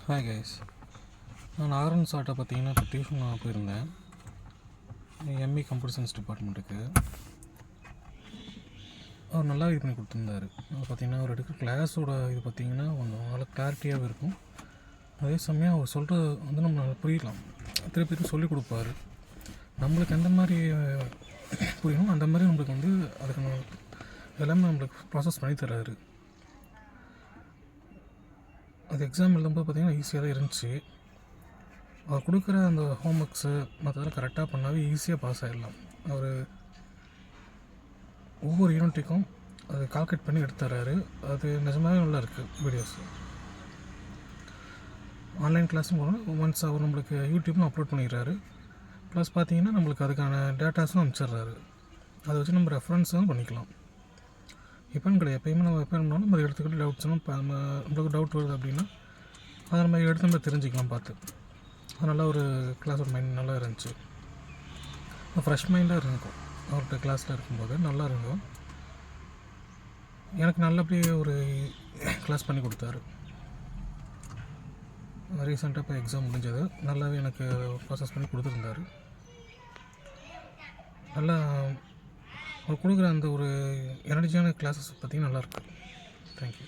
Hi guys, நான் ஆரன் சார்ட்டை பார்த்தீங்கன்னா இப்போ டியூஷன் நான் போயிருந்தேன். எம்இ கம்ப்யூட்டர் சயின்ஸ் டிபார்ட்மெண்ட்டுக்கு. அவர் நல்லா இது பண்ணி கொடுத்துருந்தாரு. அவர் பார்த்தீங்கன்னா அவர் எடுக்கிற கிளாஸோட இது பார்த்திங்கன்னா கொஞ்சம் நல்லா கிளாரிட்டியாகவும் இருக்கும். அதே சமயம் அவர் சொல்கிறது வந்து நம்ம நல்லா புரியலாம். திருப்பி சொல்லிக் கொடுப்பாரு. நம்மளுக்கு எந்த மாதிரி புரியணும் அந்த மாதிரி நம்மளுக்கு வந்து அதுக்கு எல்லாமே நம்மளுக்கு ப்ராசஸ் பண்ணி தர்றாரு. அது எக்ஸாம் எழுதும்போது பார்த்திங்கன்னா ஈஸியாக தான் இருந்துச்சு. அவர் கொடுக்குற அந்த ஹோம் ஒர்க்ஸு மற்றதெல்லாம் கரெக்டாக பண்ணாவே ஈஸியாக பாஸ் ஆகிடலாம். அவர் ஒவ்வொரு யூனிட்டுக்கும் அது கால்குலேட் பண்ணி எடுத்து தர்றாரு. அது நிஜமாகவே நல்லா இருக்குது. வீடியோஸ் ஆன்லைன் கிளாஸும் போனால் ஒன்ஸ் அவர் நம்மளுக்கு யூடியூப்னு அப்லோட் பண்ணிடுறாரு. ப்ளஸ் பார்த்திங்கன்னா நம்மளுக்கு அதுக்கான டேட்டாஸும் அனுப்பிச்சிட்றாரு. அதை வச்சு நம்ம ரெஃபரன்ஸும் பண்ணிக்கலாம். இப்போன்னு கிடையாது, எப்போயுமே நம்ம எப்போ இருந்தாலும் நம்ம எடுத்துக்கிட்டு டவுட்ஸ்லாம் நம்மளுக்கு டவுட் வருது அப்படின்னா அதை நம்ம எடுத்து நம்ம தெரிஞ்சுக்கலாம் பார்த்து. அது நல்லா ஒரு கிளாஸோட மைண்ட் நல்லா இருந்துச்சு. ஃப்ரெஷ் மைண்டாக இருக்கும். அவர்கிட்ட கிளாஸில் இருக்கும்போது நல்லா இருக்கும். எனக்கு நல்லபடியே ஒரு கிளாஸ் பண்ணி கொடுத்தாரு. ரீசெண்டாக இப்போ எக்ஸாம் முடிஞ்சது, நல்லாவே எனக்கு ப்ராசஸ் பண்ணி கொடுத்துருந்தாரு. நல்லா அவர் கொடுக்குற அந்த ஒரு எனர்ஜியான கிளாஸஸ் பார்த்திங்கன்னா நல்லாயிருக்கு. தேங்க்யூ.